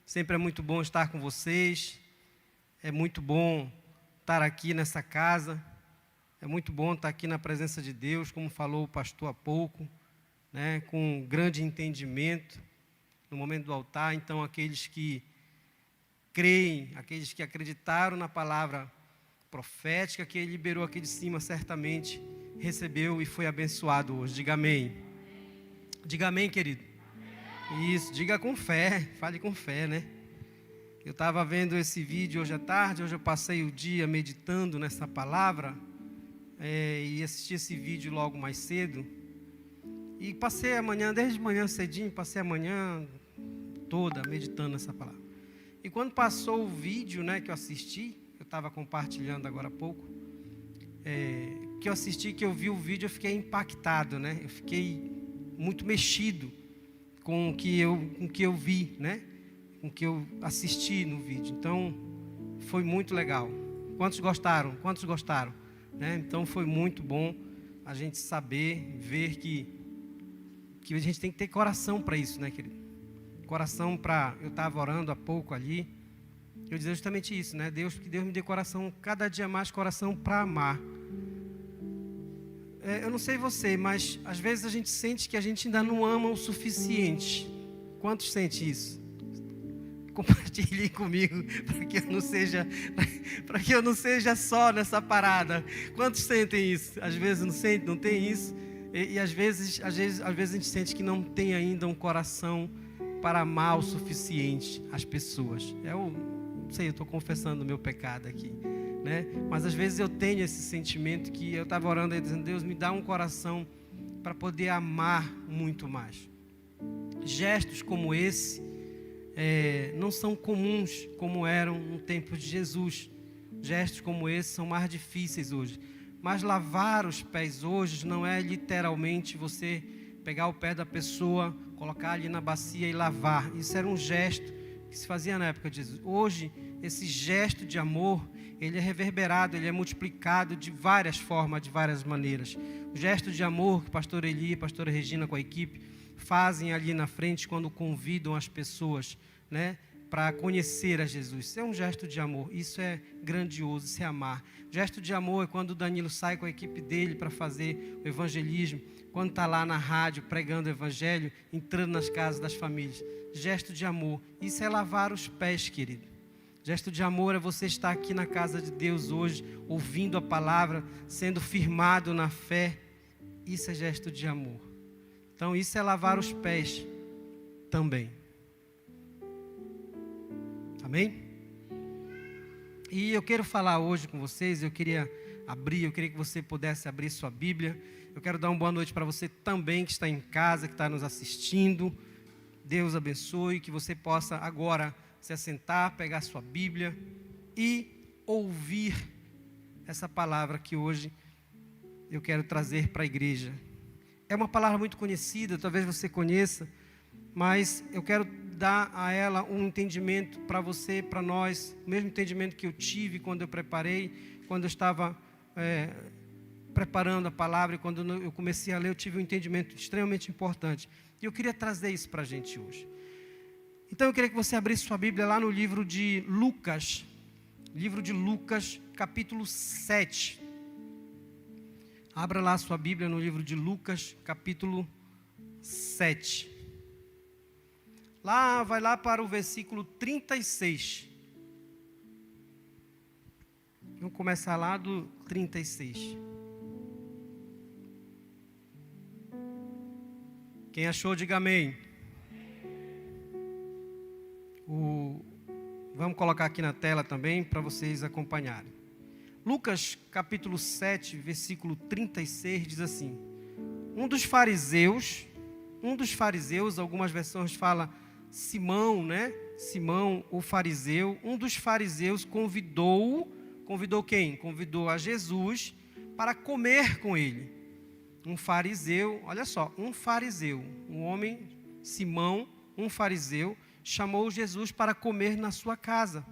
Sempre é muito bom estar com vocês, é muito bom estar aqui nessa casa, é muito bom estar aqui na presença de Deus, como falou o pastor há pouco, né, com grande entendimento no momento do altar. Então, aqueles que creem, aqueles que acreditaram na palavra profética que Ele liberou aqui de cima, certamente recebeu e foi abençoado hoje. Diga amém. Diga amém, querido. Isso, diga com fé, fale com fé, né? Eu estava vendo esse vídeo hoje à tarde, hoje eu passei o dia meditando nessa palavra, e assisti esse vídeo logo mais cedo, e passei a manhã, desde manhã cedinho, passei a manhã toda meditando nessa palavra. E quando passou o vídeo, né, que eu assisti, eu estava compartilhando agora há pouco, que eu assisti, que eu vi o vídeo, eu fiquei impactado, né? Eu fiquei muito mexido com o que eu vi, né? Com o que eu assisti no vídeo. Então, foi muito legal. Quantos gostaram? Quantos gostaram? Né? Então, foi muito bom a gente saber, ver que a gente tem que ter coração para isso, né, querido? Coração para... Eu estava orando há pouco ali, eu dizia justamente isso, né? Que Deus me dê coração, cada dia mais coração para amar. Eu não sei você, mas às vezes a gente sente que a gente ainda não ama o suficiente. Quantos sentem isso? Compartilhe comigo para que eu não seja só nessa parada. Quantos sentem isso? Às vezes não sentem, não tem isso. E às vezes a gente sente que não tem ainda um coração para amar o suficiente as pessoas. Não sei, eu estou confessando o meu pecado aqui, né? Mas às vezes eu tenho esse sentimento que eu estava orando e dizendo: Deus, me dá um coração para poder amar muito mais. Gestos como esse não são comuns como eram no tempo de Jesus. Gestos como esse são mais difíceis hoje. Mas lavar os pés hoje não é literalmente você pegar o pé da pessoa, colocar ali na bacia e lavar. Isso era um gesto que se fazia na época de Jesus. Hoje, esse gesto de amor, ele é reverberado, ele é multiplicado de várias formas, de várias maneiras. O gesto de amor que o pastor Eli e a pastora Regina com a equipe fazem ali na frente quando convidam as pessoas, né, para conhecer a Jesus. Isso é um gesto de amor, isso é grandioso, isso é amar. O gesto de amor é quando o Danilo sai com a equipe dele para fazer o evangelismo, quando está lá na rádio pregando o evangelho, entrando nas casas das famílias. Gesto de amor, isso é lavar os pés, querido. Gesto de amor é você estar aqui na casa de Deus hoje, ouvindo a palavra, sendo firmado na fé. Isso é gesto de amor. Então isso é lavar os pés também. Amém? E eu quero falar hoje com vocês, eu queria que você pudesse abrir sua Bíblia. Eu quero dar uma boa noite para você também que está em casa, que está nos assistindo. Deus abençoe, que você possa agora se assentar, pegar sua Bíblia e ouvir essa palavra que hoje eu quero trazer para a igreja. É uma palavra muito conhecida, talvez você conheça, mas eu quero dar a ela um entendimento para você, para nós, o mesmo entendimento que eu tive quando eu preparei, quando eu estava preparando a palavra, e quando eu comecei a ler, eu tive um entendimento extremamente importante. E eu queria trazer isso para a gente hoje. Então eu queria que você abrisse sua Bíblia lá no livro de Lucas, capítulo 7. Abra lá sua Bíblia no livro de Lucas, capítulo 7. Vai lá para o versículo 36. Vamos começar lá do 36. Quem achou, diga amém. Vamos colocar aqui na tela também para vocês acompanharem. Lucas capítulo 7, versículo 36 diz assim: Um dos fariseus, algumas versões falam Simão, né? Simão, o fariseu, um dos fariseus convidou quem? Convidou a Jesus para comer com ele. Um fariseu, olha só, um homem, Simão, um fariseu, chamou Jesus para comer na sua casa.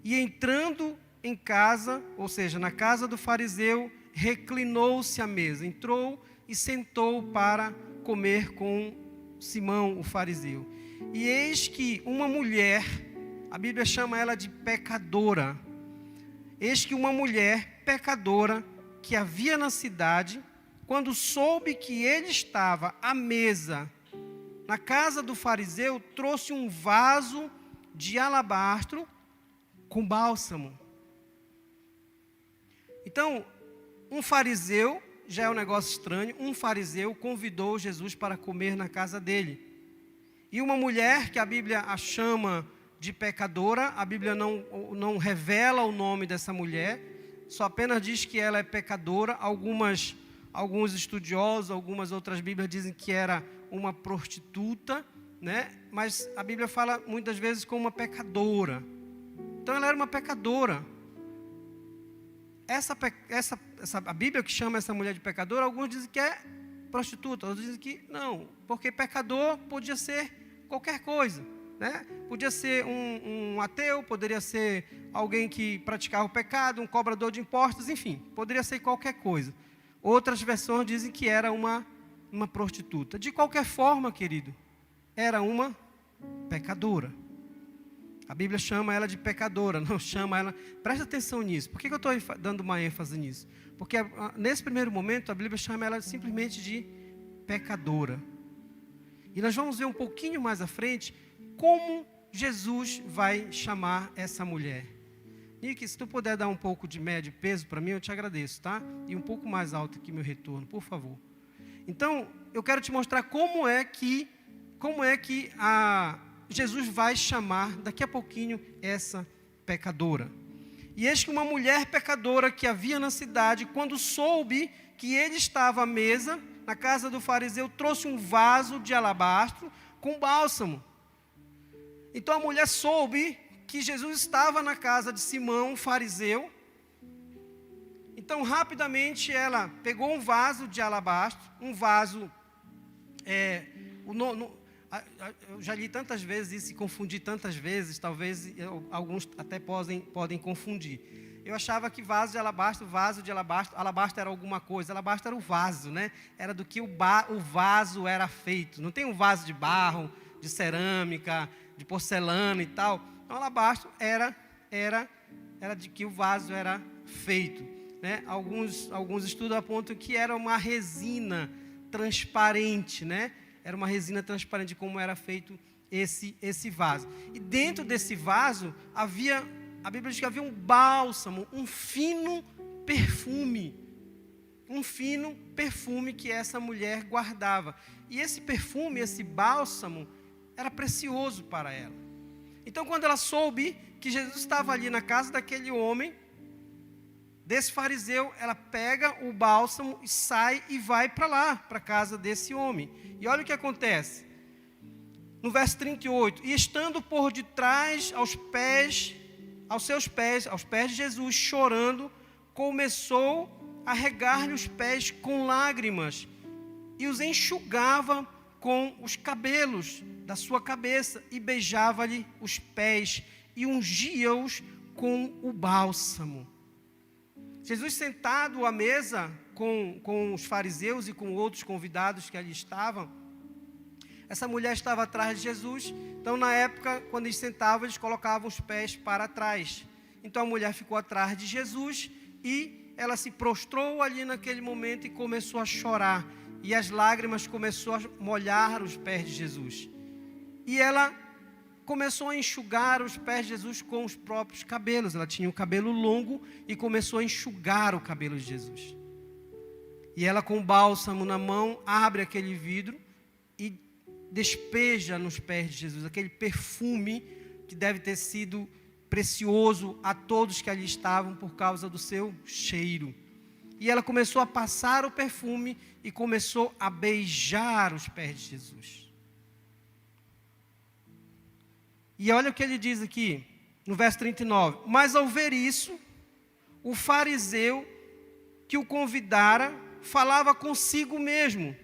E entrando em casa, ou seja, na casa do fariseu, reclinou-se à mesa. Entrou, e sentou para comer com Simão, o fariseu. E eis que uma mulher, a Bíblia chama ela de pecadora, eis que uma mulher pecadora que havia na cidade, quando soube que ele estava à mesa na casa do fariseu, trouxe um vaso de alabastro com bálsamo. Então, um fariseu, já é um negócio estranho, um fariseu convidou Jesus para comer na casa dele. E uma mulher, que a Bíblia a chama de pecadora, a Bíblia não revela o nome dessa mulher, só apenas diz que ela é pecadora. Alguns estudiosos, algumas outras Bíblias dizem que era uma prostituta, né? Mas a Bíblia fala muitas vezes como uma pecadora. Então ela era uma pecadora. A Bíblia que chama essa mulher de pecadora, alguns dizem que é prostituta, outros dizem que não, porque pecador podia ser qualquer coisa, né? Podia ser um ateu, poderia ser alguém que praticava o pecado, um cobrador de impostos, enfim, poderia ser qualquer coisa. Outras versões dizem que era uma prostituta. De qualquer forma, querido, era uma pecadora. A Bíblia chama ela de pecadora, não chama ela... Presta atenção nisso. Por que eu estou dando uma ênfase nisso? Porque nesse primeiro momento a Bíblia chama ela simplesmente de pecadora. E nós vamos ver um pouquinho mais à frente como Jesus vai chamar essa mulher. Nick, se tu puder dar um pouco de médio peso para mim, eu te agradeço, tá? E um pouco mais alto aqui meu retorno, por favor. Então, eu quero te mostrar como é que Jesus vai chamar daqui a pouquinho essa pecadora. E eis que uma mulher pecadora que havia na cidade, quando soube que ele estava à mesa, na casa do fariseu, trouxe um vaso de alabastro com bálsamo. Então a mulher soube que Jesus estava na casa de Simão, um fariseu. Então rapidamente ela pegou um vaso de alabastro, um vaso... eu já li tantas vezes isso e confundi tantas vezes, talvez alguns até podem confundir. Eu achava que vaso de alabastro, alabastro era alguma coisa, alabastro era o vaso, né? Era do que o vaso era feito. Não tem um vaso de barro, de cerâmica, de porcelana e tal. Então, alabastro era de que o vaso era feito, né? Alguns estudos apontam que era uma resina transparente, né? Era uma resina transparente de como era feito esse vaso. E dentro desse vaso a Bíblia diz que havia um bálsamo, um fino perfume. Um fino perfume que essa mulher guardava. E esse perfume, esse bálsamo, era precioso para ela. Então, quando ela soube que Jesus estava ali na casa daquele homem, desse fariseu, ela pega o bálsamo e sai e vai para lá, para a casa desse homem. E olha o que acontece. No verso 38, e estando por detrás aos seus pés de Jesus, chorando, começou a regar-lhe os pés com lágrimas e os enxugava com os cabelos da sua cabeça e beijava-lhe os pés e ungia-os com o bálsamo. Jesus sentado à mesa com os fariseus e com outros convidados que ali estavam, essa mulher estava atrás de Jesus. Então, na época, quando eles sentavam, eles colocavam os pés para trás. Então, a mulher ficou atrás de Jesus e ela se prostrou ali naquele momento e começou a chorar. E as lágrimas começaram a molhar os pés de Jesus. E ela começou a enxugar os pés de Jesus com os próprios cabelos. Ela tinha o cabelo longo e começou a enxugar o cabelo de Jesus. E ela, com o bálsamo na mão, abre aquele vidro e despeja nos pés de Jesus aquele perfume que deve ter sido precioso a todos que ali estavam por causa do seu cheiro. E ela começou a passar o perfume e começou a beijar os pés de Jesus. E olha o que ele diz aqui, no verso 39. Mas ao ver isso, o fariseu que o convidara falava consigo mesmo,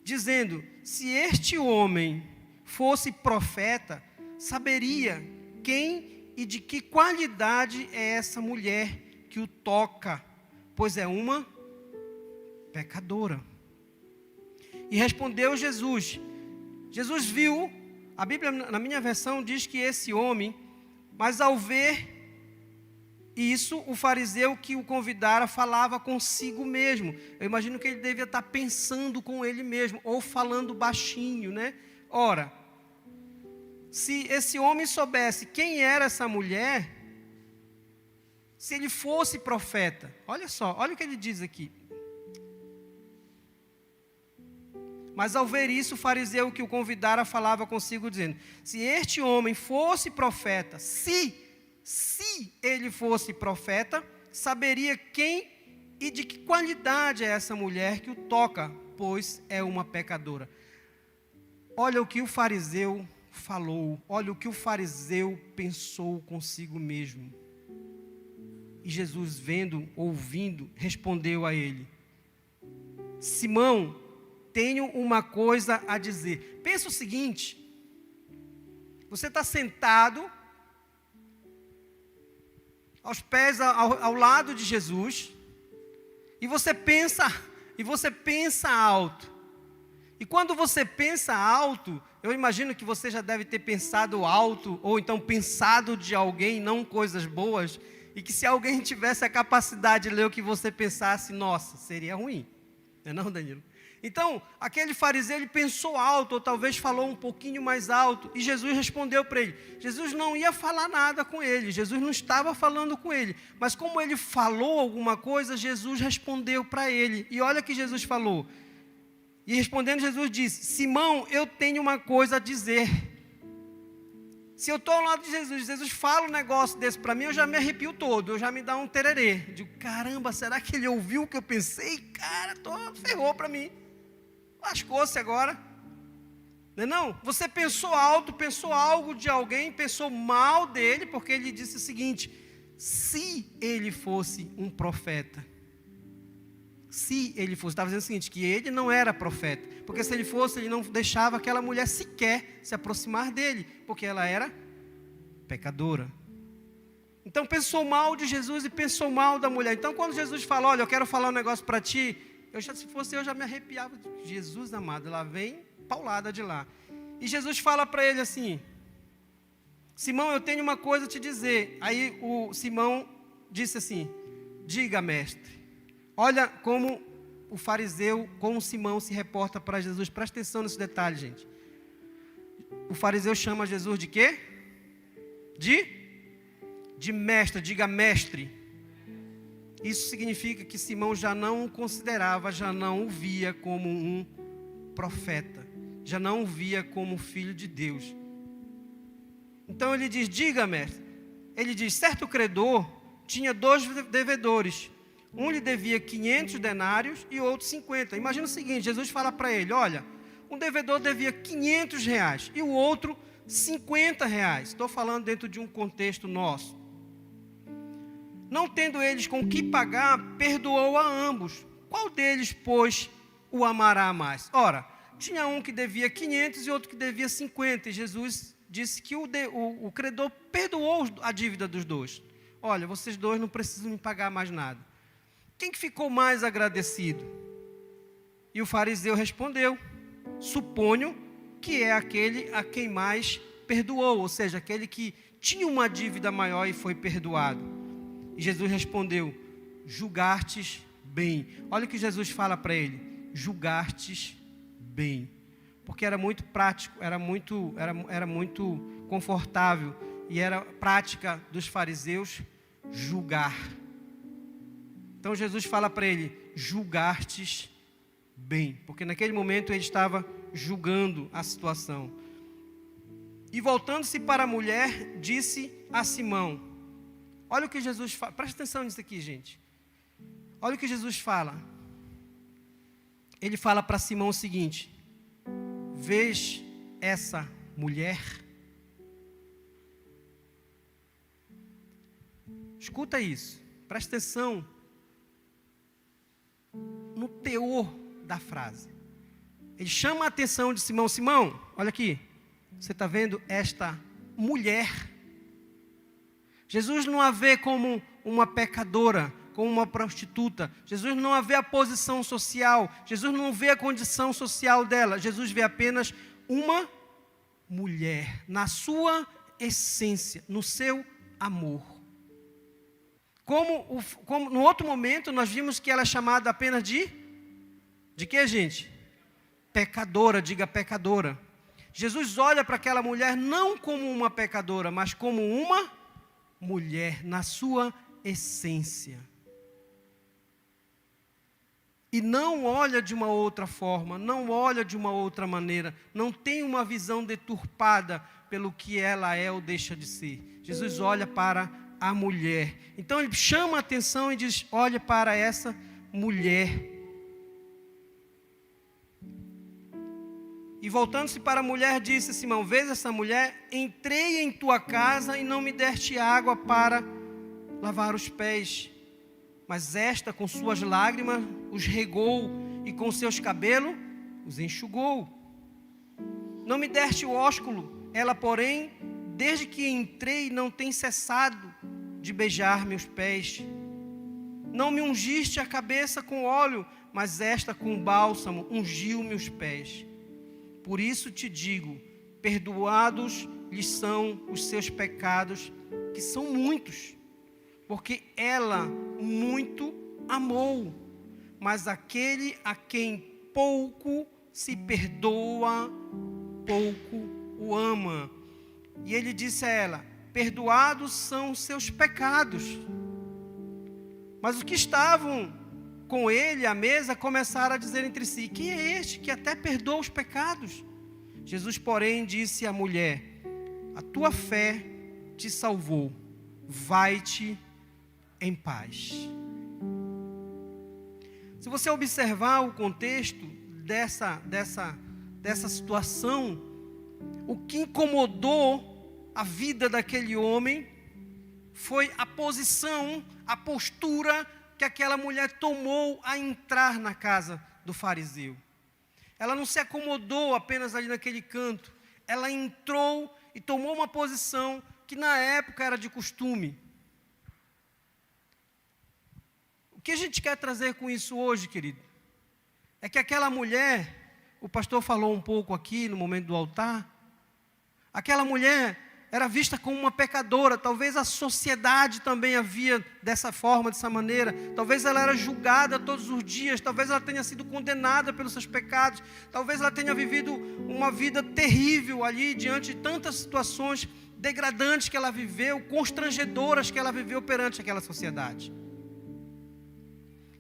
dizendo: se este homem fosse profeta, saberia quem e de que qualidade é essa mulher que o toca, pois é uma pecadora. E respondeu Jesus. Jesus viu, a Bíblia na minha versão diz que esse homem, mas ao ver isso, o fariseu que o convidara falava consigo mesmo. Eu imagino que ele devia estar pensando com ele mesmo, ou falando baixinho, né? Ora, se esse homem soubesse quem era essa mulher, se ele fosse profeta, olha só, olha o que ele diz aqui. Mas ao ver isso, o fariseu que o convidara falava consigo, dizendo: se este homem fosse profeta, se ele fosse profeta, saberia quem e de que qualidade é essa mulher que o toca, pois é uma pecadora. Olha o que o fariseu falou, olha o que o fariseu pensou consigo mesmo. E Jesus, vendo, ouvindo, respondeu a ele: Simão, tenho uma coisa a dizer. Pensa o seguinte: você está sentado aos pés, ao lado de Jesus, e você pensa alto. E quando você pensa alto, eu imagino que você já deve ter pensado alto, ou então pensado de alguém, não coisas boas, e que se alguém tivesse a capacidade de ler o que você pensasse, nossa, seria ruim. Não é não, Danilo? Então, aquele fariseu, ele pensou alto, ou talvez falou um pouquinho mais alto, e Jesus respondeu para ele. Jesus não ia falar nada com ele, Jesus não estava falando com ele, mas como ele falou alguma coisa, Jesus respondeu para ele. E olha o que Jesus falou. E respondendo, Jesus disse: Simão, eu tenho uma coisa a dizer. Se eu estou ao lado de Jesus, Jesus fala um negócio desse para mim, eu já me arrepio todo, eu já me dá um tererê. Digo, caramba, será que ele ouviu o que eu pensei? Cara, ferrou para mim. Lascou-se agora. Não é não? Você pensou alto, pensou algo de alguém, pensou mal dele, porque ele disse o seguinte: se ele fosse um profeta. Se ele fosse, estava dizendo o seguinte, que ele não era profeta, porque se ele fosse, ele não deixava aquela mulher sequer se aproximar dele, porque ela era pecadora. Então pensou mal de Jesus e pensou mal da mulher. Então quando Jesus fala: olha, eu quero falar um negócio para ti, se fosse eu já me arrepiava. Jesus amado, lá vem paulada de lá. E Jesus fala para ele assim: Simão, eu tenho uma coisa a te dizer. Aí o Simão disse assim: diga, mestre. Olha como o fariseu, como Simão se reporta para Jesus. Presta atenção nesse detalhe, gente. O fariseu chama Jesus de quê? De mestre, diga mestre. Isso significa que Simão já não o considerava, já não o via como um profeta, já não o via como filho de Deus. Então ele diz: diga, mestre. Ele diz: certo credor tinha 2 devedores. Um lhe devia 500 denários e outro 50. Imagina o seguinte: Jesus fala para ele: olha, um devedor devia 500 reais e o outro 50 reais. Estou falando dentro de um contexto nosso. Não tendo eles com que pagar, perdoou a ambos. Qual deles, pois, o amará mais? Ora, tinha um que devia 500 e outro que devia 50. E Jesus disse que o credor perdoou a dívida dos dois. Olha, vocês dois não precisam me pagar mais nada. Quem que ficou mais agradecido? E o fariseu respondeu: suponho que é aquele a quem mais perdoou, ou seja, aquele que tinha uma dívida maior e foi perdoado. E Jesus respondeu: julgastes bem. Olha o que Jesus fala para ele: julgastes bem. Porque era muito prático, era muito confortável e era prática dos fariseus julgar. Então Jesus fala para ele: julgastes bem, porque naquele momento ele estava julgando a situação. E voltando-se para a mulher, disse a Simão: olha o que Jesus fala, presta atenção nisso aqui, gente. Olha o que Jesus fala. Ele fala para Simão o seguinte: vês essa mulher? Escuta isso, presta atenção no teor da frase. Ele chama a atenção de Simão: Simão, olha aqui, você está vendo esta mulher? Jesus não a vê como uma pecadora, como uma prostituta. Jesus não vê a posição social. Jesus não vê a condição social dela. Jesus vê apenas uma mulher, na sua essência, no seu amor. Como no outro momento nós vimos que ela é chamada apenas de quê, gente? Pecadora, diga pecadora. Jesus olha para aquela mulher não como uma pecadora, mas como uma mulher na sua essência. E não olha de uma outra forma, não olha de uma outra maneira, não tem uma visão deturpada pelo que ela é ou deixa de ser. Jesus olha para a mulher. Então ele chama a atenção e diz: olha para essa mulher. E voltando-se para a mulher, disse Simão: vês essa mulher? Entrei em tua casa e não me deste água para lavar os pés, mas esta com suas lágrimas os regou e com seus cabelos os enxugou. Não me deste o ósculo, ela porém, desde que entrei, não tem cessado de beijar meus pés. Não me ungiste a cabeça com óleo, mas esta com bálsamo ungiu meus pés. Por isso te digo, perdoados lhes são os seus pecados, que são muitos, porque ela muito amou. Mas aquele a quem pouco se perdoa, pouco o ama. E ele disse a ela: perdoados são os seus pecados. Mas os que estavam com ele à mesa começaram a dizer entre si: quem é este que até perdoa os pecados? Jesus, porém, disse à mulher: a tua fé te salvou, vai-te em paz. Se você observar o contexto dessa situação, o que incomodou a vida daquele homem foi a posição, a postura que aquela mulher tomou a entrar na casa do fariseu. Ela não se acomodou apenas ali naquele canto, ela entrou e tomou uma posição que na época era de costume. O que a gente quer trazer com isso hoje, querido? É que aquela mulher, o pastor falou um pouco aqui no momento do altar, aquela mulher era vista como uma pecadora. Talvez a sociedade também a via dessa forma, dessa maneira. Talvez ela era julgada todos os dias. Talvez ela tenha sido condenada pelos seus pecados. Talvez ela tenha vivido uma vida terrível ali, diante de tantas situações degradantes que ela viveu, constrangedoras que ela viveu perante aquela sociedade.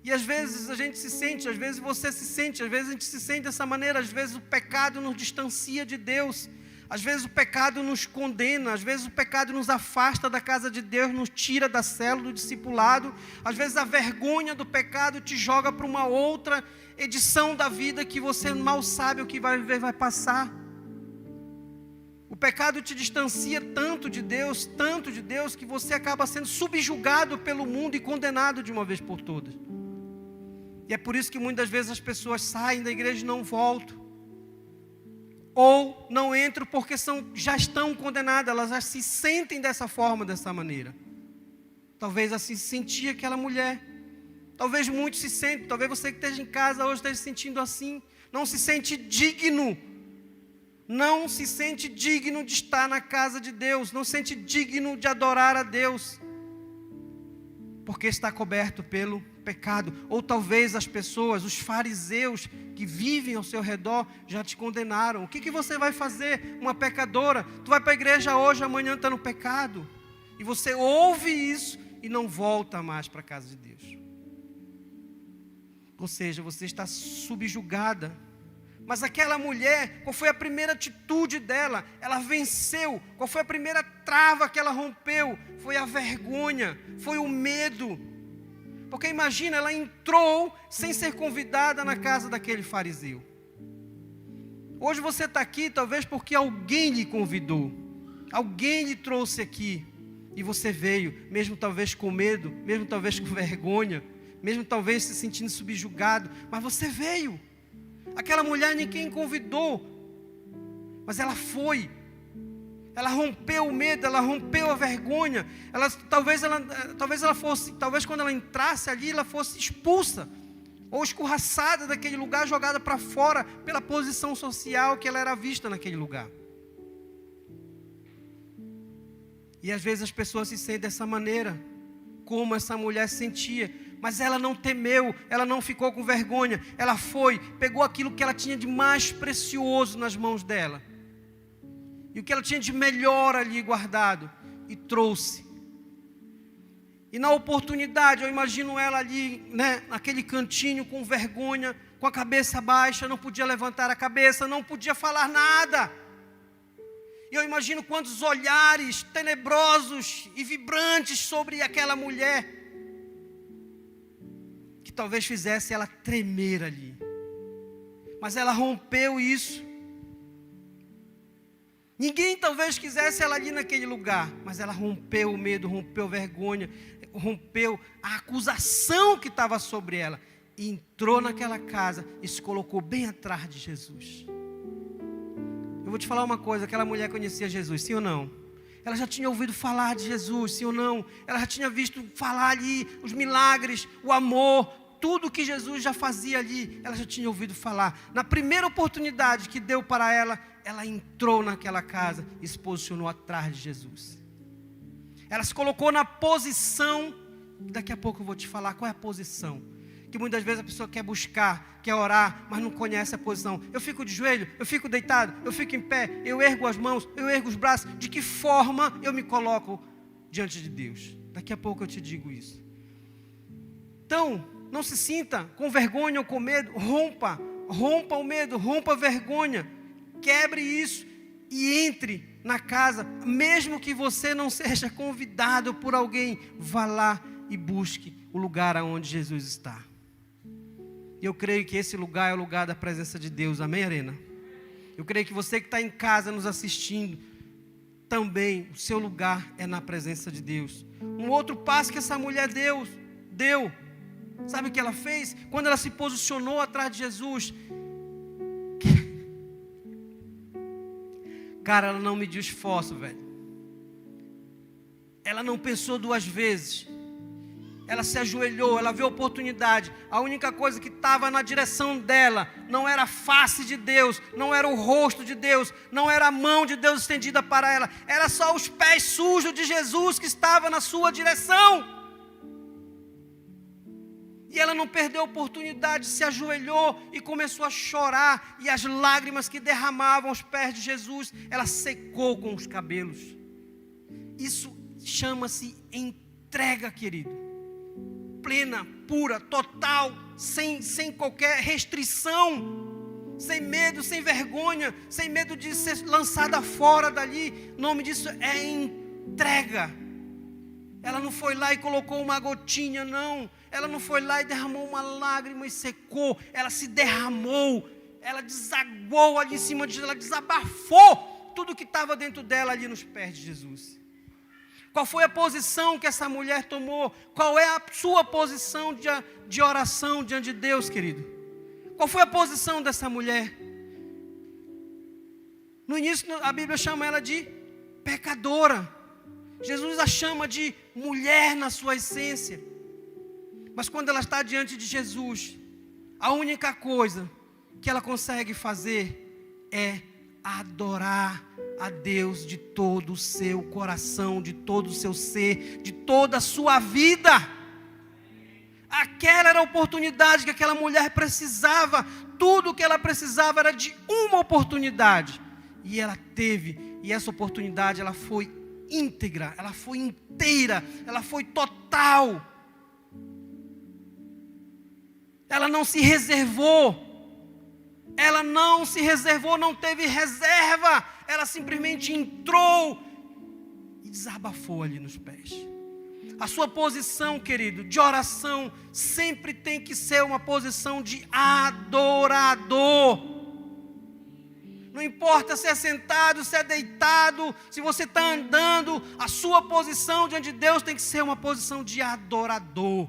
E às vezes a gente se sente, às vezes você se sente, às vezes a gente se sente dessa maneira. Às vezes o pecado nos distancia de Deus. Às vezes o pecado nos condena, às vezes o pecado nos afasta da casa de Deus, nos tira da célula do discipulado. Às vezes a vergonha do pecado te joga para uma outra edição da vida que você mal sabe o que vai viver, vai passar. O pecado te distancia tanto de Deus, que você acaba sendo subjugado pelo mundo e condenado de uma vez por todas. E é por isso que muitas vezes as pessoas saem da igreja e não voltam. Ou não entram porque já estão condenadas, elas já se sentem dessa forma, dessa maneira. Talvez assim se sentia aquela mulher. Talvez muitos se sentem, talvez você que esteja em casa hoje esteja se sentindo assim. Não se sente digno. Não se sente digno de estar na casa de Deus. Não se sente digno de adorar a Deus. Porque está coberto pelo pecado. Ou talvez as pessoas, os fariseus que vivem ao seu redor já te condenaram. O que você vai fazer? Uma pecadora, tu vai para a igreja hoje, amanhã está no pecado. E você ouve isso e não volta mais para a casa de Deus. Ou seja, você está subjugada. Mas aquela mulher, qual foi a primeira atitude dela? Ela venceu. Qual foi a primeira trava que ela rompeu? Foi a vergonha, foi o medo. Porque imagina, ela entrou sem ser convidada na casa daquele fariseu. Hoje você está aqui talvez porque alguém lhe convidou. Alguém lhe trouxe aqui. E você veio, mesmo talvez com medo, mesmo talvez com vergonha, mesmo talvez se sentindo subjugado. Mas você veio. Aquela mulher ninguém convidou. Mas ela foi. Ela rompeu o medo, ela rompeu a vergonha. Talvez quando ela entrasse ali, ela fosse expulsa ou escorraçada daquele lugar, jogada para fora pela posição social que ela era vista naquele lugar. E às vezes as pessoas se sentem dessa maneira, como essa mulher se sentia. Mas ela não temeu, ela não ficou com vergonha. Ela foi, pegou aquilo que ela tinha de mais precioso nas mãos dela. E o que ela tinha de melhor ali guardado. E trouxe. E na oportunidade, eu imagino ela ali, naquele cantinho com vergonha, com a cabeça baixa, não podia levantar a cabeça, não podia falar nada. E eu imagino quantos olhares tenebrosos e vibrantes sobre aquela mulher, que talvez fizesse ela tremer ali. Mas ela rompeu isso. Ninguém talvez quisesse ela ali naquele lugar, mas ela rompeu o medo, rompeu a vergonha, rompeu a acusação que estava sobre ela. E entrou naquela casa e se colocou bem atrás de Jesus. Eu vou te falar uma coisa, aquela mulher conhecia Jesus, sim ou não? Ela já tinha ouvido falar de Jesus, sim ou não? Ela já tinha visto falar ali os milagres, o amor, tudo que Jesus já fazia ali, ela já tinha ouvido falar. Na primeira oportunidade que deu para ela, ela entrou naquela casa e se posicionou atrás de Jesus. Ela se colocou na posição, daqui a pouco eu vou te falar qual é a posição. Que muitas vezes a pessoa quer buscar, quer orar, mas não conhece a posição. Eu fico de joelho, eu fico deitado, eu fico em pé, eu ergo as mãos, eu ergo os braços. De que forma eu me coloco diante de Deus? Daqui a pouco eu te digo isso. Então, não se sinta com vergonha ou com medo. Rompa o medo, rompa a vergonha. Quebre isso e entre na casa. Mesmo que você não seja convidado por alguém, vá lá e busque o lugar onde Jesus está. Eu creio que esse lugar é o lugar da presença de Deus. Amém, Arena? Eu creio que você que está em casa nos assistindo, também o seu lugar é na presença de Deus. Um outro passo que essa mulher deu. Sabe o que ela fez? Quando ela se posicionou atrás de Jesus. Cara, ela não mediu esforço, velho. Ela não pensou duas vezes. Ela se ajoelhou, ela viu a oportunidade. A única coisa que estava na direção dela não era a face de Deus, não era o rosto de Deus, não era a mão de Deus estendida para ela. Era só os pés sujos de Jesus que estavam na sua direção. E ela não perdeu a oportunidade, se ajoelhou e começou a chorar. E as lágrimas que derramavam aos pés de Jesus, ela secou com os cabelos. Isso chama-se entrega, querido. Plena, pura, total, sem qualquer restrição, sem medo, sem vergonha, sem medo de ser lançada fora dali. O nome disso é entrega. Ela não foi lá e colocou uma gotinha, não. Ela não foi lá e derramou uma lágrima e secou. Ela se derramou, ela desaguou ali em cima de Jesus, ela desabafou tudo que estava dentro dela ali nos pés de Jesus. Qual foi a posição que essa mulher tomou? Qual é a sua posição de oração diante de Deus, querido? Qual foi a posição dessa mulher? No início, a Bíblia chama ela de pecadora. Jesus a chama de mulher na sua essência. Mas quando ela está diante de Jesus, a única coisa que ela consegue fazer é adorar a Deus de todo o seu coração, de todo o seu ser, de toda a sua vida. Aquela era a oportunidade que aquela mulher precisava. Tudo o que ela precisava era de uma oportunidade. E ela teve, e essa oportunidade ela foi íntegra, ela foi inteira, ela foi total. Ela não se reservou. Ela não se reservou, não teve reserva. Ela simplesmente entrou e desabafou ali nos pés. A sua posição, querido, de oração, sempre tem que ser uma posição de adorador. Não importa se é sentado, se é deitado, se você está andando, a sua posição diante de Deus tem que ser uma posição de adorador.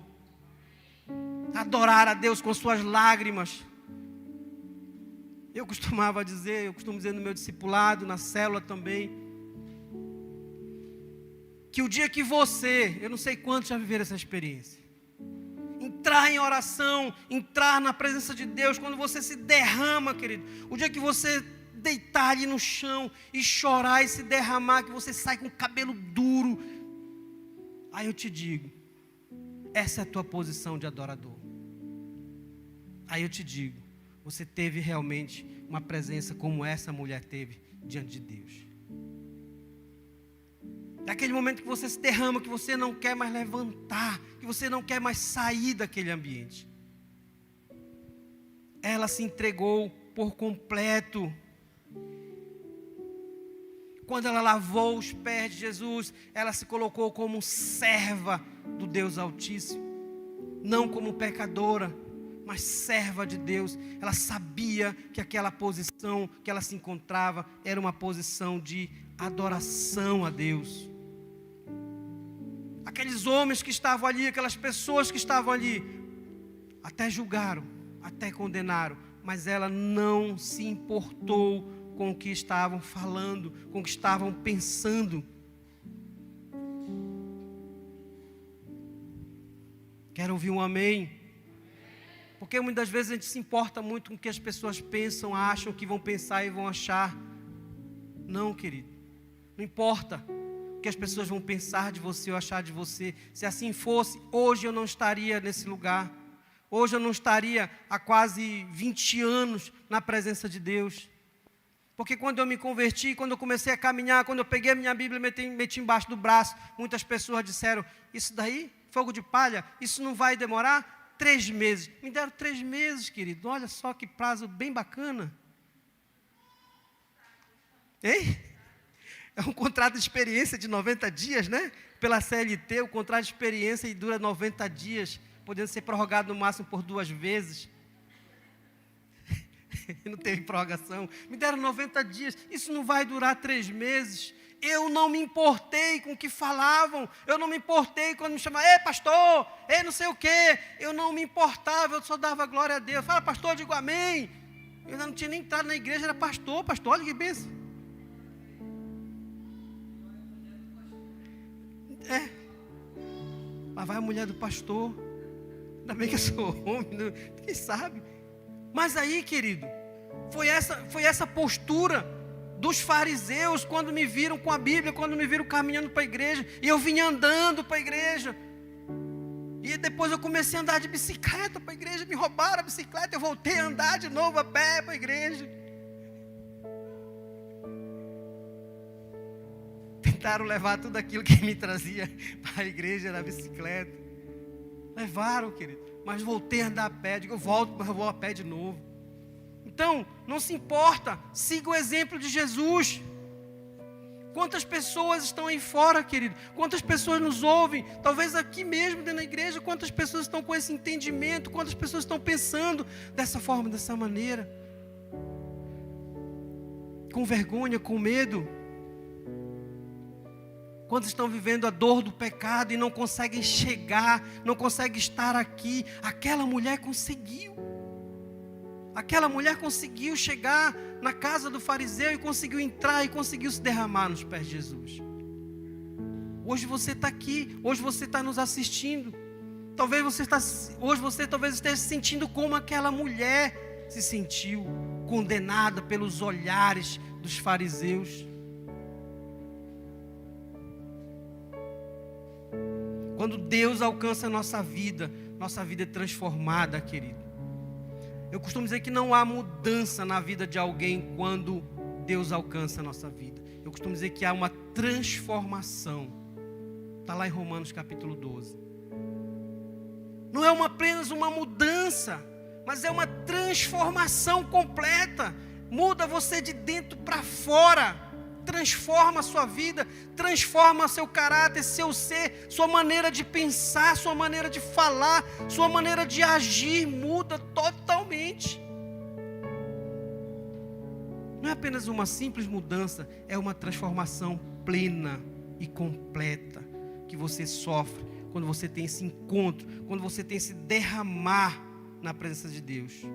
Adorar a Deus com suas lágrimas. Eu costumo dizer no meu discipulado, na célula também, que o dia que você, eu não sei quantos já viveram essa experiência, entrar em oração, entrar na presença de Deus, quando você se derrama, querido, o dia que você deitar ali no chão e chorar e se derramar, que você sai com o cabelo duro, aí eu te digo, essa é a tua posição de adorador. Aí eu te digo, você teve realmente uma presença como essa mulher teve diante de Deus. Naquele momento que você se derrama, que você não quer mais levantar, que você não quer mais sair daquele ambiente. Ela se entregou por completo. Quando ela lavou os pés de Jesus, ela se colocou como serva do Deus Altíssimo. Não como pecadora, mas serva de Deus. Ela sabia que aquela posição que ela se encontrava era uma posição de adoração a Deus. Aqueles homens que estavam ali, aquelas pessoas que estavam ali, até julgaram, até condenaram, mas ela não se importou com o que estavam falando, com o que estavam pensando. Quero ouvir um amém? Porque muitas vezes a gente se importa muito com o que as pessoas pensam, acham que vão pensar e vão achar. Não, querido, não importa o que as pessoas vão pensar de você ou achar de você. Se assim fosse, hoje eu não estaria nesse lugar. Hoje eu não estaria há quase 20 anos na presença de Deus. Porque quando eu me converti, quando eu comecei a caminhar, quando eu peguei a minha Bíblia e meti embaixo do braço, muitas pessoas disseram, isso daí, fogo de palha, isso não vai demorar 3 meses. Me deram 3 meses, querido, olha só que prazo bem bacana. Hein? É um contrato de experiência de 90 dias, né? Pela CLT, o contrato de experiência dura 90 dias, podendo ser prorrogado no máximo por 2 vezes. Não teve prorrogação. Me deram 90 dias. Isso não vai durar 3 meses. Eu não me importei com o que falavam. Eu não me importei quando me chamavam. Ei, pastor! Ei, não sei o quê. Eu não me importava. Eu só dava glória a Deus. Fala, pastor, eu digo amém. Eu ainda não tinha nem entrado na igreja. Era pastor. Pastor, olha que bênção. Lá vai a mulher do pastor. Ainda bem que eu sou homem. Quem sabe? Mas aí, querido, foi essa postura dos fariseus quando me viram com a Bíblia, quando me viram caminhando para a igreja, e eu vinha andando para a igreja, e depois eu comecei a andar de bicicleta para a igreja, me roubaram a bicicleta, eu voltei a andar de novo a pé para a igreja. Tentaram levar tudo aquilo que me trazia para a igreja na bicicleta. Levaram, querido, mas voltei a andar a pé. Digo, eu volto, mas eu vou a pé de novo. Então, não se importa, siga o exemplo de Jesus. Quantas pessoas estão aí fora, querido? Quantas pessoas nos ouvem? Talvez aqui mesmo dentro da igreja, quantas pessoas estão com esse entendimento? Quantas pessoas estão pensando dessa forma, dessa maneira? Com vergonha, com medo? Quantos estão vivendo a dor do pecado e não conseguem chegar, não conseguem estar aqui? Aquela mulher conseguiu. Aquela mulher conseguiu chegar na casa do fariseu e conseguiu entrar e conseguiu se derramar nos pés de Jesus. Hoje você está aqui, hoje você está nos assistindo. Hoje você talvez esteja se sentindo como aquela mulher se sentiu, condenada pelos olhares dos fariseus. Quando Deus alcança a nossa vida é transformada, querido. Eu costumo dizer que não há mudança na vida de alguém quando Deus alcança a nossa vida. Eu costumo dizer que há uma transformação. Está lá em Romanos capítulo 12. Não é apenas uma mudança, mas é uma transformação completa. Muda você de dentro para fora. Transforma a sua vida, transforma seu caráter, seu ser, sua maneira de pensar, sua maneira de falar, sua maneira de agir, muda totalmente. Não é apenas uma simples mudança, é uma transformação plena e completa que você sofre quando você tem esse encontro, quando você tem esse derramar na presença de Deus.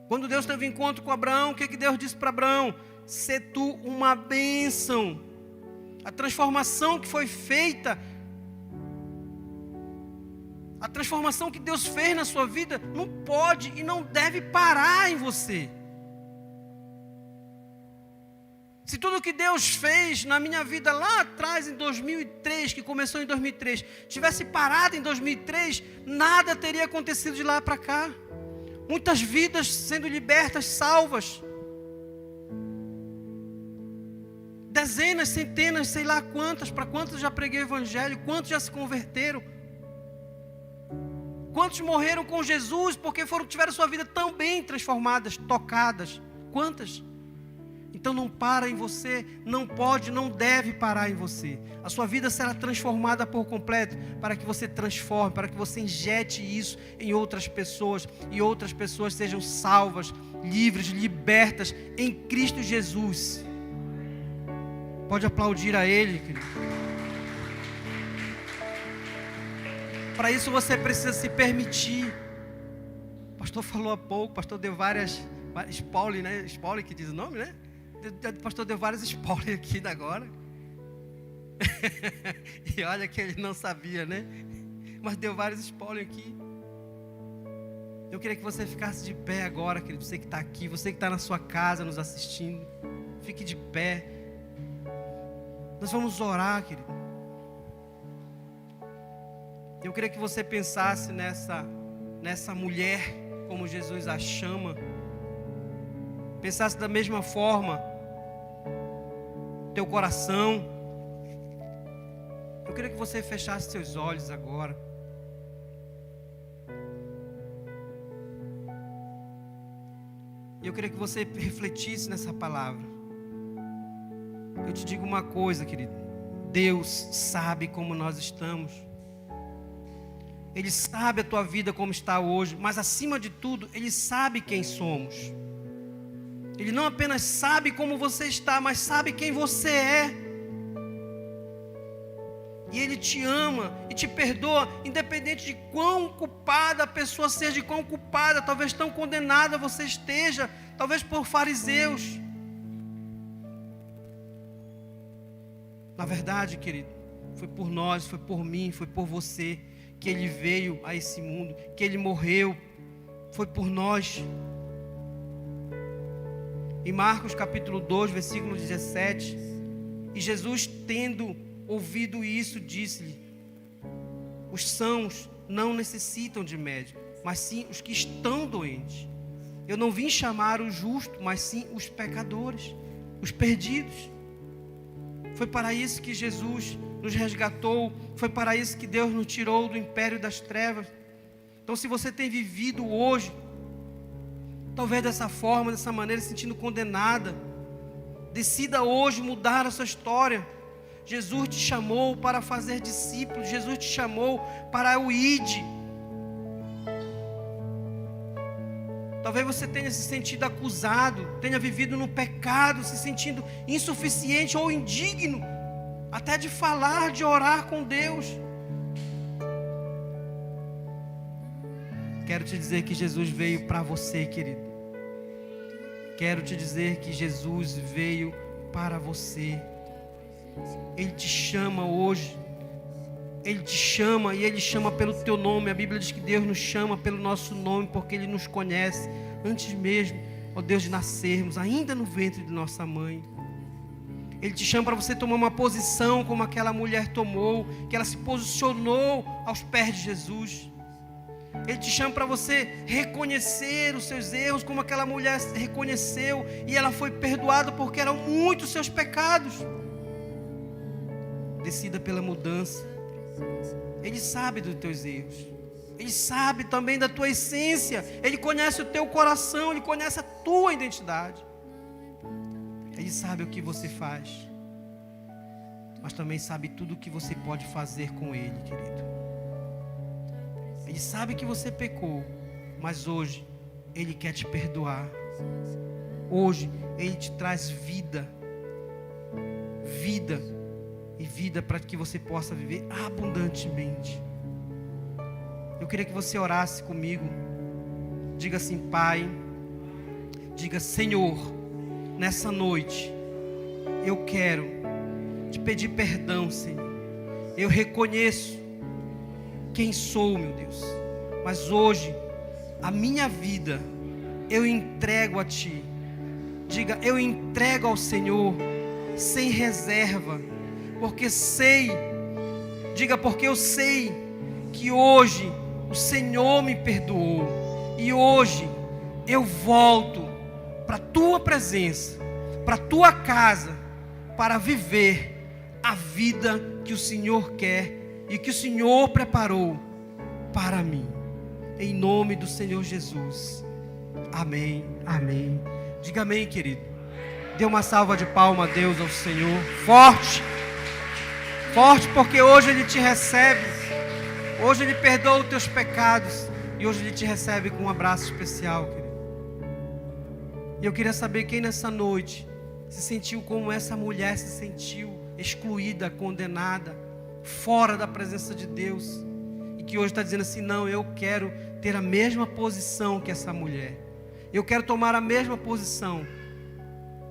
Quando Deus teve encontro com Abraão, o que Deus disse para Abraão? ser tu uma bênção. A transformação que foi feita, a transformação que Deus fez na sua vida, não pode e não deve parar em você. Se tudo que Deus fez na minha vida lá atrás, em 2003, que começou em 2003, tivesse parado em 2003, nada teria acontecido de lá para cá. Muitas vidas sendo libertas, salvas. Dezenas, centenas, sei lá quantas, para quantos já preguei o evangelho, quantos já se converteram. Quantos morreram com Jesus porque tiveram sua vida tão bem transformadas, tocadas. Quantas? Então não para em você, não pode, não deve parar em você. A sua vida será transformada por completo para que você transforme, para que você injete isso em outras pessoas e outras pessoas sejam salvas, livres, libertas em Cristo Jesus. Pode aplaudir a Ele, querido. Para isso você precisa se permitir. O pastor falou há pouco, o pastor deu várias spoiler, né? Spoiler que diz o nome, né? O pastor deu vários spoilers aqui agora. E olha que ele não sabia, né? Mas deu vários spoilers aqui. Eu queria que você ficasse de pé agora, querido. Você que está aqui, você que está na sua casa nos assistindo. Fique de pé. Nós vamos orar, querido. Eu queria que você pensasse nessa mulher, como Jesus a chama. Pensasse da mesma forma, teu coração. Eu queria que você fechasse seus olhos agora. Eu queria que você refletisse nessa palavra. Eu te digo uma coisa, querido. Deus sabe como nós estamos. Ele sabe a tua vida como está hoje, mas acima de tudo, Ele sabe quem somos. Ele não apenas sabe como você está, mas sabe quem você é. E Ele te ama e te perdoa, independente de quão culpada a pessoa seja, de quão culpada, talvez tão condenada você esteja, talvez por fariseus. Na verdade, querido, foi por nós, foi por mim, foi por você que Ele veio a esse mundo, que Ele morreu, foi por nós. Em Marcos capítulo 2, versículo 17, e Jesus, tendo ouvido isso, disse-lhe: os sãos não necessitam de médico, mas sim os que estão doentes. Eu não vim chamar os justos, mas sim os pecadores, os perdidos. Foi para isso que Jesus nos resgatou, foi para isso que Deus nos tirou do império das trevas. Então, se você tem vivido hoje, talvez dessa forma, dessa maneira, se sentindo condenada, decida hoje mudar a sua história. Jesus te chamou para fazer discípulos, Jesus te chamou para o ide. Talvez você tenha se sentido acusado, tenha vivido no pecado, se sentindo insuficiente ou indigno, até de falar, de orar com Deus. Quero te dizer que Jesus veio para você, querido. Quero te dizer que Jesus veio para você. Ele te chama hoje. Ele te chama e Ele chama pelo teu nome. A Bíblia diz que Deus nos chama pelo nosso nome, porque Ele nos conhece antes mesmo, ó Deus, de nascermos, ainda no ventre de nossa mãe. Ele te chama para você tomar uma posição como aquela mulher tomou, que ela se posicionou aos pés de Jesus. Ele te chama para você reconhecer os seus erros, como aquela mulher reconheceu, e ela foi perdoada porque eram muitos os seus pecados. Decida pela mudança. Ele sabe dos teus erros. Ele sabe também da tua essência. Ele conhece o teu coração. Ele conhece a tua identidade. Ele sabe o que você faz, mas também sabe tudo o que você pode fazer com Ele, querido. Ele sabe que você pecou, mas hoje Ele quer te perdoar. Hoje Ele te traz vida. Vida. E vida para que você possa viver abundantemente. Eu queria que você orasse comigo. Diga assim: Pai. Diga: Senhor, nessa noite, eu quero te pedir perdão, Senhor. Eu reconheço quem sou, meu Deus, mas hoje, a minha vida, eu entrego a Ti. Diga, eu entrego ao Senhor, sem reserva, porque sei, diga, porque eu sei que hoje o Senhor me perdoou, e hoje eu volto para a Tua presença, para a Tua casa, para viver a vida que o Senhor quer e que o Senhor preparou para mim, em nome do Senhor Jesus. Amém, amém. Diga amém, querido. Dê uma salva de palmas a Deus, ao Senhor, forte, forte, porque hoje Ele te recebe, hoje Ele perdoa os teus pecados, e hoje Ele te recebe com um abraço especial, querido. E eu queria saber quem nessa noite se sentiu como essa mulher se sentiu, excluída, condenada, fora da presença de Deus, e que hoje está dizendo assim: não, eu quero ter a mesma posição que essa mulher, eu quero tomar a mesma posição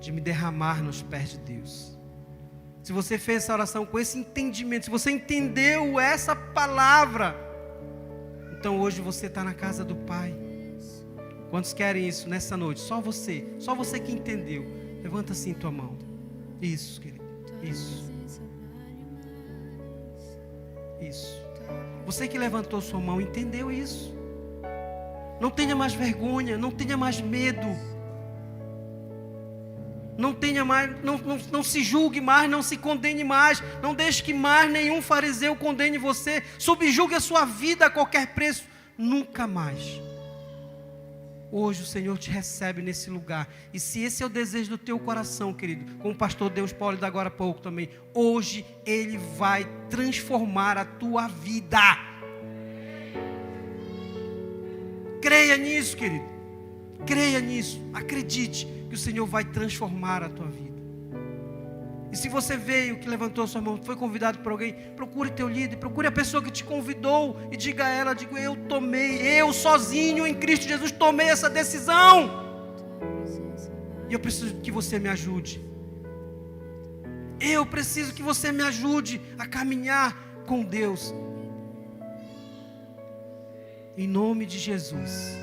de me derramar nos pés de Deus. Se você fez essa oração com esse entendimento, se você entendeu essa palavra, então hoje você está na casa do Pai. Quantos querem isso nessa noite? Só você que entendeu. Levanta assim tua mão. Isso, querido, isso. Isso. Você que levantou sua mão, entendeu isso? Não tenha mais vergonha, não tenha mais medo. Não tenha mais, não se julgue mais, não se condene mais. Não deixe que mais nenhum fariseu condene você. Subjugue a sua vida a qualquer preço. Nunca mais. Hoje o Senhor te recebe nesse lugar. E se esse é o desejo do teu coração, querido, como o pastor Deus Paulo da agora há pouco também, hoje Ele vai transformar a tua vida. Creia nisso, querido. Creia nisso. Acredite que o Senhor vai transformar a tua vida. E se você veio, que levantou a sua mão, foi convidado por alguém, procure teu líder, procure a pessoa que te convidou e diga a ela, eu sozinho em Cristo Jesus tomei essa decisão. E eu preciso que você me ajude. Eu preciso que você me ajude a caminhar com Deus. Em nome de Jesus.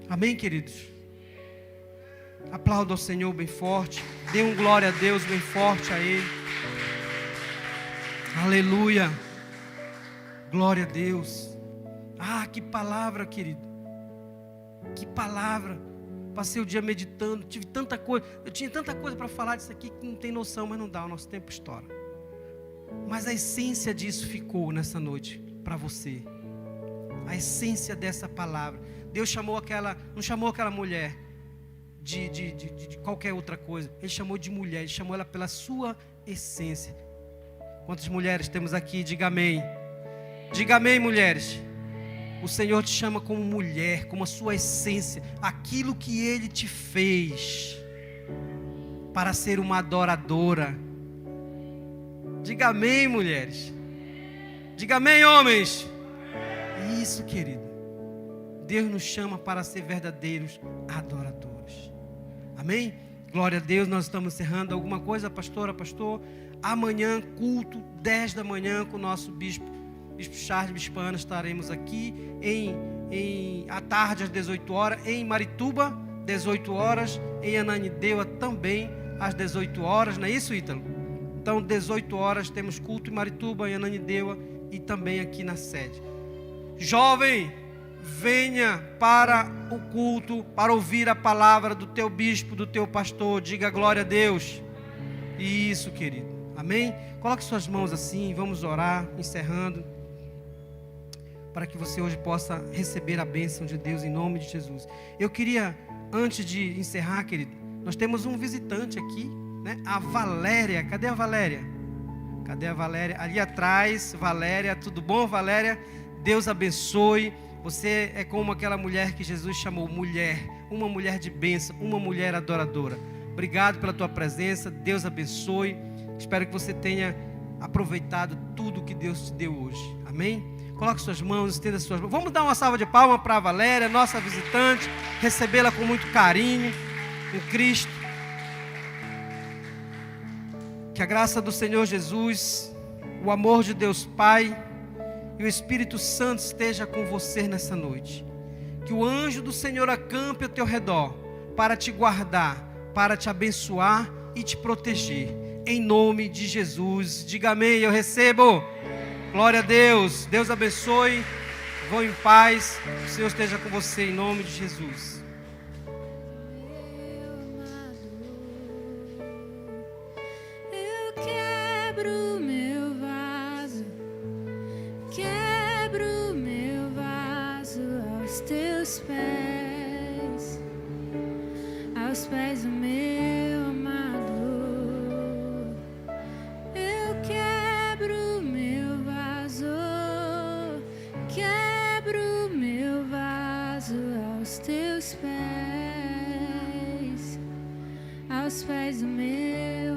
Amém, queridos? Aplauda ao Senhor bem forte. Dê um glória a Deus bem forte a Ele. Aleluia. Glória a Deus. Ah, que palavra, querido. Que palavra. Passei o dia meditando. Tive tanta coisa. Eu tinha tanta coisa para falar disso aqui que não tem noção, mas não dá. O nosso tempo estoura. Mas a essência disso ficou nessa noite para você. A essência dessa palavra. Deus não chamou aquela mulher de qualquer outra coisa. Ele chamou de mulher, Ele chamou ela pela sua essência. Quantas mulheres temos aqui? Diga amém. Diga amém, mulheres. O Senhor te chama como mulher, como a sua essência, aquilo que Ele te fez para ser uma adoradora. Diga amém, mulheres. Diga amém, homens. Isso, querido. Deus nos chama para ser verdadeiros adoradores. Amém? Glória a Deus. Nós estamos encerrando. Alguma coisa, pastora, pastor? Amanhã, culto, 10 da manhã, com o nosso bispo Charles, bispo Ana, estaremos aqui à tarde às 18 horas, em Marituba, 18 horas, em Ananindeua também, às 18 horas, não é isso, Ítalo? Então, 18 horas, temos culto em Marituba, em Ananindeua e também aqui na sede. Jovem, venha para o culto, para ouvir a palavra do teu bispo, do teu pastor. Diga glória a Deus. Isso, querido. Amém? Coloque suas mãos assim, vamos orar, encerrando, para que você hoje possa receber a bênção de Deus em nome de Jesus. Eu queria, antes de encerrar, querido, nós temos um visitante aqui, né? A Valéria. Cadê a Valéria? Cadê a Valéria? Ali atrás, Valéria. Tudo bom, Valéria? Deus abençoe. Você é como aquela mulher que Jesus chamou mulher, uma mulher de bênção, uma mulher adoradora. Obrigado pela tua presença, Deus abençoe. Espero que você tenha aproveitado tudo que Deus te deu hoje. Amém? Coloque suas mãos, estenda suas mãos. Vamos dar uma salva de palmas para a Valéria, nossa visitante, recebê-la com muito carinho, com Cristo. Que a graça do Senhor Jesus, o amor de Deus Pai e o Espírito Santo esteja com você nessa noite. Que o anjo do Senhor acampe ao teu redor para te guardar, para te abençoar e te proteger. Em nome de Jesus. Diga amém, eu recebo. Glória a Deus. Deus abençoe. Vão em paz. O Senhor esteja com você em nome de Jesus. Eu quebro meu vaso, quebro meu vaso aos teus pés, aos pés do meu amado. Eu quebro meu vaso, quebro meu vaso aos teus pés do meu